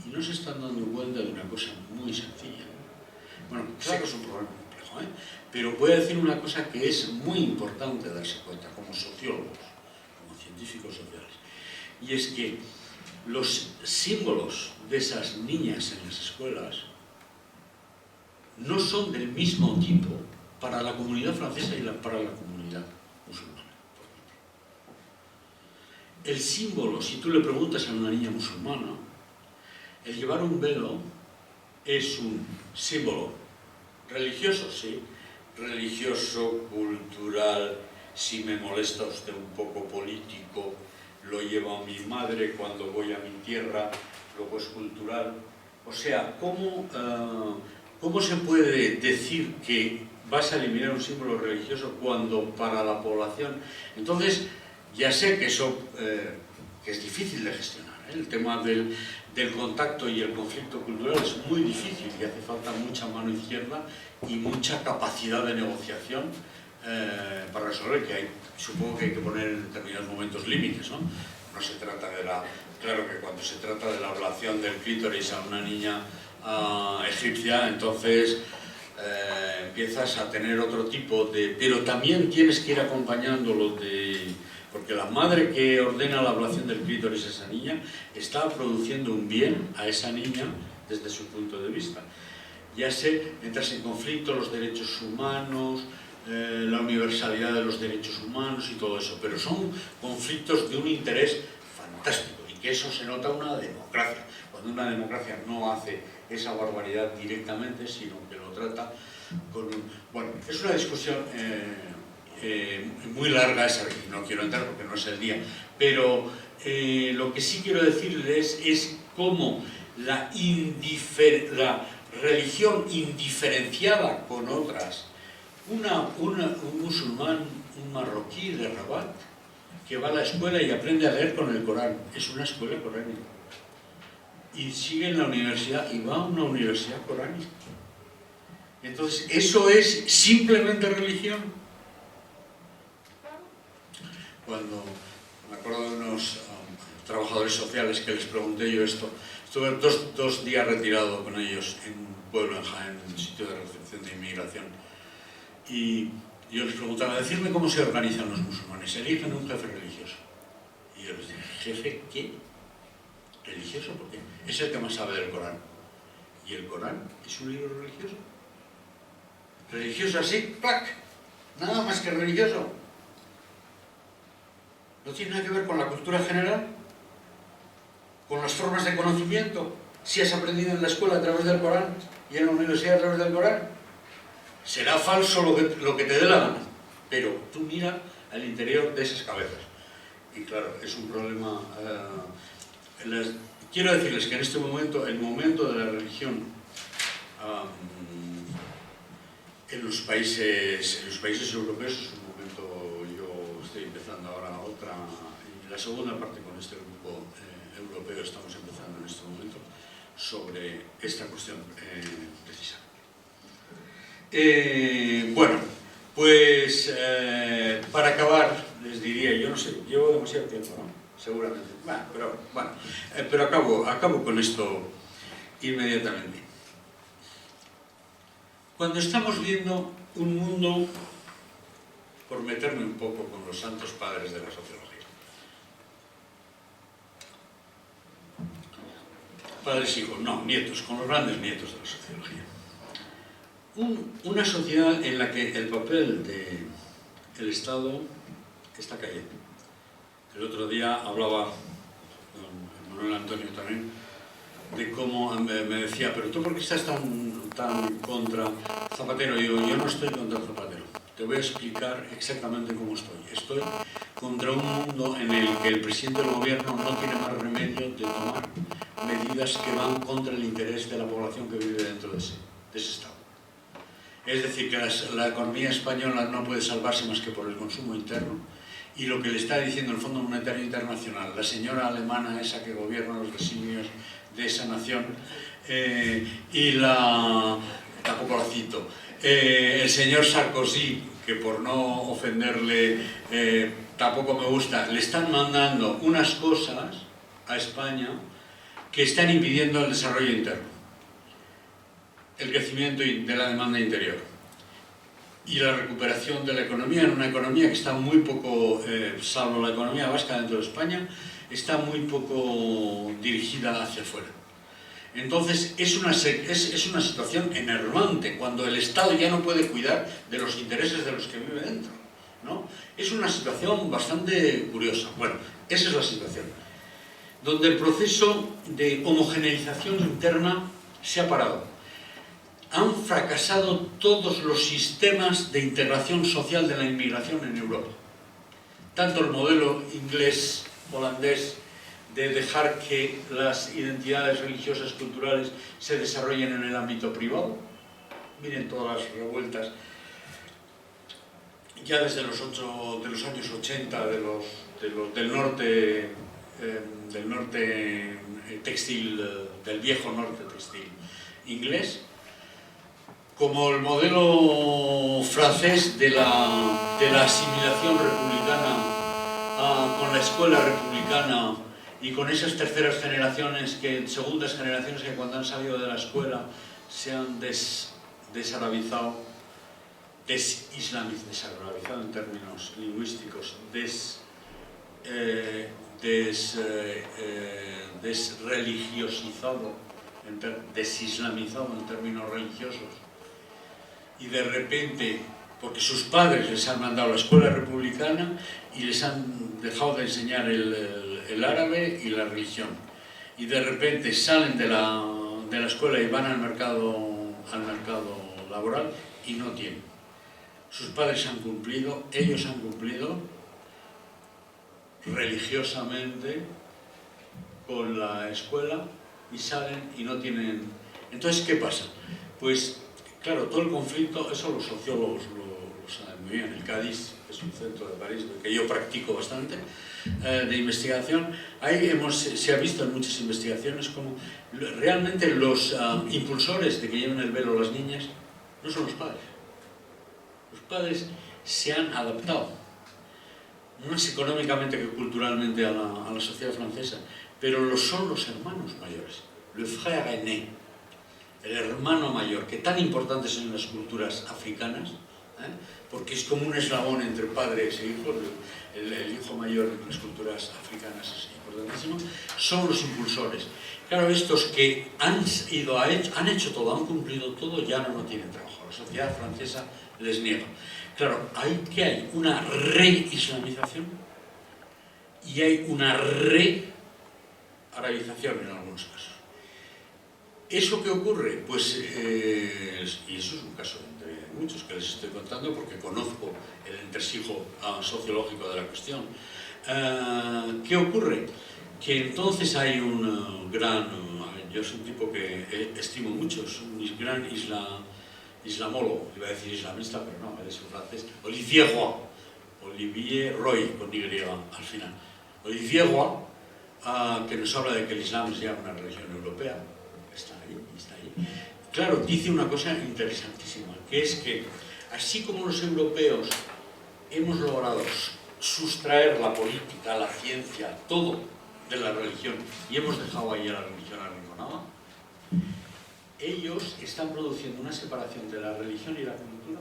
Y no se están dando cuenta de una cosa muy sencilla. Bueno, sé que es un problema complejo, pero voy a decir una cosa que es muy importante darse cuenta como sociólogos, como científicos sociales, y es que los símbolos de esas niñas en las escuelas no son del mismo tipo para la comunidad francesa y para la comunidad musulmana, por ejemplo. El símbolo, si tú le preguntas a una niña musulmana, el llevar un velo es un símbolo religioso, sí, religioso, cultural, si me molesta usted un poco político, lo llevo a mi madre cuando voy a mi tierra, luego es cultural. O sea, ¿cómo se puede decir que vas a eliminar un símbolo religioso cuando para la población? Entonces, ya sé que eso que es difícil de gestionar, el tema del contacto y el conflicto cultural es muy difícil y hace falta mucha mano izquierda y mucha capacidad de negociación para resolver, supongo que hay que poner en determinados momentos límites, ¿no? No se trata claro que cuando se trata de la ablación del clítoris a una niña egipcia, entonces empiezas a tener otro tipo de... Pero también tienes que ir acompañándolo de... Porque la madre que ordena la ablación del clítoris a esa niña está produciendo un bien a esa niña desde su punto de vista. Ya sé, entras en conflicto los derechos humanos, la universalidad de los derechos humanos y todo eso, pero son conflictos de un interés fantástico y que eso se nota en una democracia. Cuando una democracia no hace esa barbaridad directamente, sino que lo trata con un... Bueno, es una discusión muy larga esa, y no quiero entrar porque no es el día, pero lo que sí quiero decirles es cómo la religión indiferenciada con otras, un musulmán, un marroquí de Rabat, que va a la escuela y aprende a leer con el Corán, es una escuela coránica, y sigue en la universidad y va a una universidad coránica. Entonces, ¿eso es simplemente religión? Cuando me acuerdo de unos trabajadores sociales que les pregunté yo esto, estuve dos días retirado con ellos en un pueblo en Jaén, en un sitio de recepción de inmigración, y yo les preguntaba, decirme cómo se organizan los musulmanes, eligen un jefe religioso. Y yo les dije, ¿jefe qué? ¿Religioso? ¿Por qué? Es el que más sabe del Corán. ¿Y el Corán es un libro religioso? ¿Religioso así? ¡Clac! Nada más que religioso. No tiene nada que ver con la cultura general, con las formas de conocimiento, si has aprendido en la escuela a través del Corán y en la universidad a través del Corán. Será falso lo que te dé la gana, pero tú mira al interior de esas cabezas. Y claro, es un problema... quiero decirles que en este momento, el momento de la religión en los países europeos es un momento, yo estoy empezando ahora otra, y la segunda parte con este grupo europeo estamos empezando en este momento sobre esta cuestión precisa. Bueno, pues para acabar les diría, yo no sé, llevo demasiado tiempo, ¿no? Seguramente, pero acabo con esto inmediatamente. Cuando estamos viendo un mundo, por meterme un poco con los santos padres de la sociología, padres hijos, no, nietos, con los grandes nietos de la sociología, una sociedad en la que el papel del Estado está cayendo. El otro día hablaba con Manuel Antonio también de cómo me decía, pero tú ¿por qué estás tan contra Zapatero? Y digo, yo no estoy contra Zapatero, te voy a explicar exactamente cómo estoy. Estoy contra un mundo en el que el presidente del gobierno no tiene más remedio de tomar medidas que van contra el interés de la población que vive dentro de ese Estado. Es decir, que la economía española no puede salvarse más que por el consumo interno, y lo que le está diciendo el Fondo Monetario Internacional, la señora alemana esa que gobierna los designios de esa nación, tampoco la cito, el señor Sarkozy, que por no ofenderle tampoco me gusta, le están mandando unas cosas a España que están impidiendo el desarrollo interno, el crecimiento de la demanda interior y la recuperación de la economía, en una economía que está muy poco, salvo la economía vasca dentro de España, está muy poco dirigida hacia afuera. Entonces es una situación enervante cuando el Estado ya no puede cuidar de los intereses de los que vive dentro, ¿no? Es una situación bastante curiosa. Bueno, esa es la situación, donde el proceso de homogeneización interna se ha parado. Han fracasado todos los sistemas de integración social de la inmigración en Europa. Tanto el modelo inglés, holandés, de dejar que las identidades religiosas, culturales, se desarrollen en el ámbito privado. Miren todas las revueltas, ya desde los años 80, del norte textil, del viejo norte textil inglés, como el modelo francés de la asimilación republicana con la escuela republicana y con esas terceras generaciones, segundas generaciones que cuando han salido de la escuela se han desarabizado desarborizado en términos lingüísticos, desreligiosizado, desislamizado en términos religiosos, y de repente, porque sus padres les han mandado a la escuela republicana y les han dejado de enseñar el árabe y la religión, y de repente salen de la escuela y van al mercado laboral y no tienen. Sus padres han cumplido, ellos han cumplido religiosamente con la escuela y salen y no tienen... Entonces, ¿qué pasa? Pues, claro, todo el conflicto, eso los sociólogos lo saben muy bien. El Cádiz es un centro de París que yo practico bastante, de investigación. Ahí se ha visto en muchas investigaciones como realmente los impulsores de que lleven el velo las niñas no son los padres. Los padres se han adaptado, más económicamente que culturalmente a la sociedad francesa, pero lo son los hermanos mayores, le frère aîné, el hermano mayor, que tan importantes son en las culturas africanas, porque es como un eslabón entre padres e hijos. El hijo mayor en las culturas africanas es importantísimo. Son los impulsores. Claro, estos que han hecho todo, han cumplido todo, ya no tienen trabajo. La sociedad francesa les niega. Claro, ¿qué hay? Una re-islamización y hay una re-arabización en algunos casos. ¿Eso qué ocurre? Pues, y eso es un caso entre muchos que les estoy contando porque conozco el entresijo sociológico de la cuestión. ¿Qué ocurre? Que entonces hay un gran... yo soy un tipo que estimo mucho, es un gran islamólogo, iba a decir islamista, pero no, él es un francés, Olivier Roy, con Y al final. Olivier Roy, que nos habla de que el Islam es ya una religión europea. Está ahí. Claro, dice una cosa interesantísima, que es que así como los europeos hemos logrado sustraer la política, la ciencia, todo de la religión, y hemos dejado ahí a la religión arrinconada, ellos están produciendo una separación de la religión y la cultura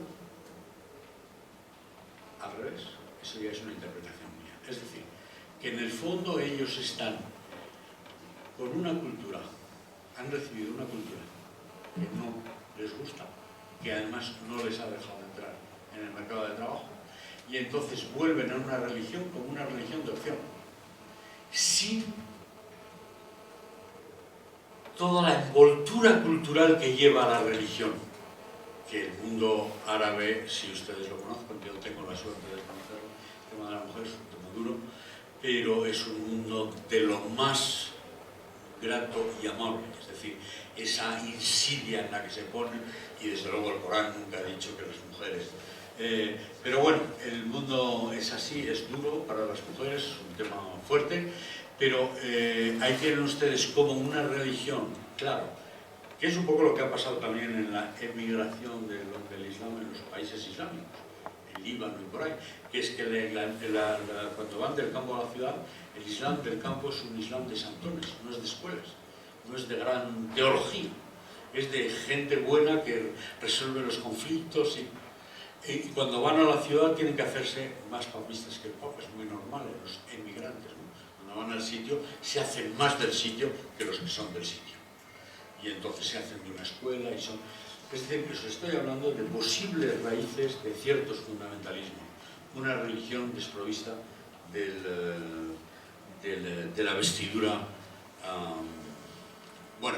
al revés. Eso ya es una interpretación mía. Es decir, que en el fondo ellos están con una cultura, han recibido una cultura que no les gusta, que además no les ha dejado entrar en el mercado de trabajo, y entonces vuelven a una religión como una religión de opción, sin toda la envoltura cultural que lleva a la religión, que el mundo árabe, si ustedes lo conocen, yo tengo la suerte de conocerlo, el tema de la mujer es un tema duro, pero es un mundo de lo más grato y amable, es decir, esa insidia en la que se ponen, y desde luego el Corán nunca ha dicho que las mujeres... pero bueno, el mundo es así, es duro para las mujeres, es un tema fuerte, pero ahí tienen ustedes como una religión, claro, que es un poco lo que ha pasado también en la emigración del Islam en los países islámicos, en Líbano y por ahí, que es que cuando van del campo a la ciudad, el Islam del campo es un Islam de santones, no es de escuelas, no es de gran teología, es de gente buena que resuelve los conflictos y cuando van a la ciudad tienen que hacerse más papistas que el Papa, es muy normal en los emigrantes, ¿no? Cuando van al sitio se hacen más del sitio que los que son del sitio, y entonces se hacen de una escuela y son... Es decir, que os estoy hablando de posibles raíces de ciertos fundamentalismos, una religión desprovista de la vestidura. Bueno,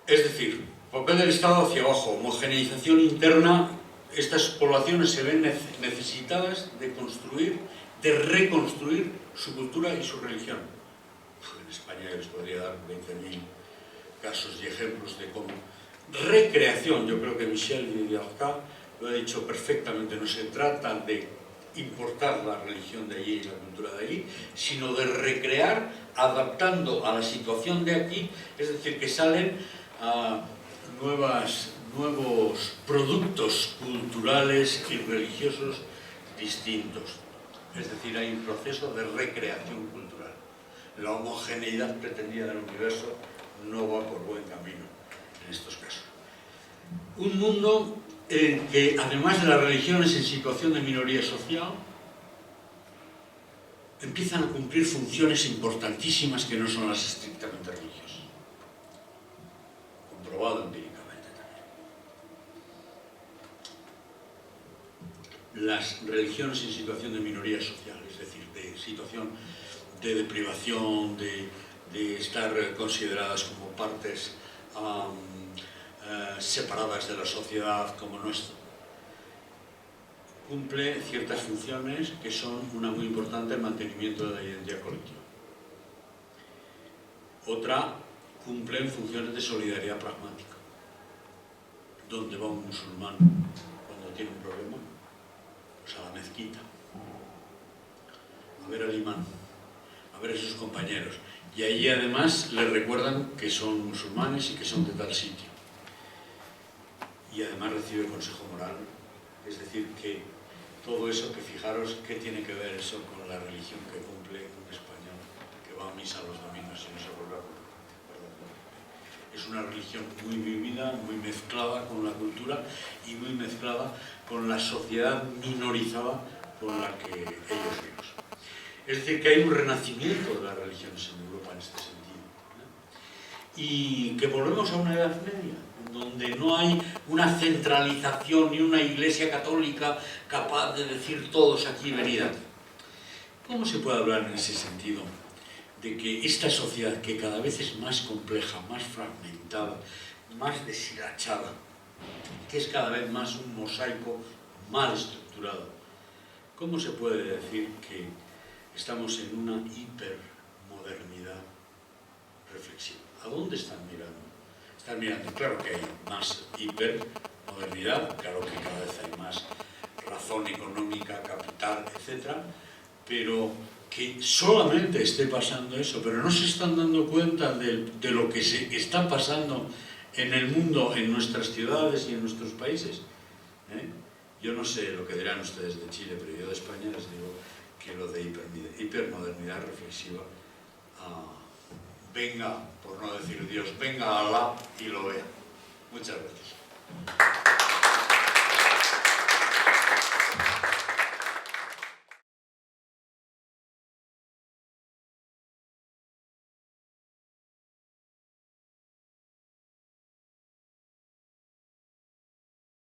es decir, papel del Estado hacia abajo, homogeneización interna. Estas poblaciones se ven necesitadas de construir, de reconstruir su cultura y su religión. En España yo les podría dar 20.000 casos y ejemplos de cómo recreación. Yo creo que Michel Vivier-Octave lo ha dicho perfectamente. No se trata de importar la religión de allí y la cultura de allí, sino de recrear adaptando a la situación de aquí, es decir, que salen nuevos productos culturales y religiosos distintos. Es decir, hay un proceso de recreación cultural. La homogeneidad pretendida del universo no va por buen camino en estos casos. Un mundo que además de las religiones en situación de minoría social, empiezan a cumplir funciones importantísimas que no son las estrictamente religiosas. Comprobado empíricamente también. Las religiones en situación de minoría social, es decir, de situación de deprivación, de estar consideradas como partes separadas de la sociedad como nuestro, cumple ciertas funciones que son una muy importante, el mantenimiento de la identidad colectiva. Otra, cumplen funciones de solidaridad pragmática. ¿Dónde va un musulmán cuando tiene un problema? Pues a la mezquita, a ver al imán, a ver a sus compañeros. Y allí además les recuerdan que son musulmanes y que son de tal sitio. Y además recibe consejo moral. Es decir, que todo eso, que fijaros qué tiene que ver eso con la religión que cumple un español, que va a misa los domingos y no se vuelve a convertir. Es una religión muy vivida, muy mezclada con la cultura y muy mezclada con la sociedad minorizada con la que ellos vivimos. Es decir, que hay un renacimiento de las religiones en Europa en este sentido, ¿eh? Y que volvemos a una Edad Media, donde no hay una centralización ni una iglesia católica capaz de decir todos aquí venid. ¿Cómo se puede hablar en ese sentido de que esta sociedad, que cada vez es más compleja, más fragmentada, más deshilachada, que es cada vez más un mosaico mal estructurado, cómo se puede decir que estamos en una hipermodernidad reflexiva? ¿A dónde están mirando? Están mirando, claro que hay más hipermodernidad, claro que cada vez hay más razón económica, capital, etc. Pero que solamente esté pasando eso, pero no se están dando cuenta de lo que se está pasando en el mundo, en nuestras ciudades y en nuestros países. Yo no sé lo que dirán ustedes de Chile, pero yo de España les digo que lo de hipermodernidad reflexiva venga, por no decir Dios, venga a Alá y lo vea. Muchas gracias.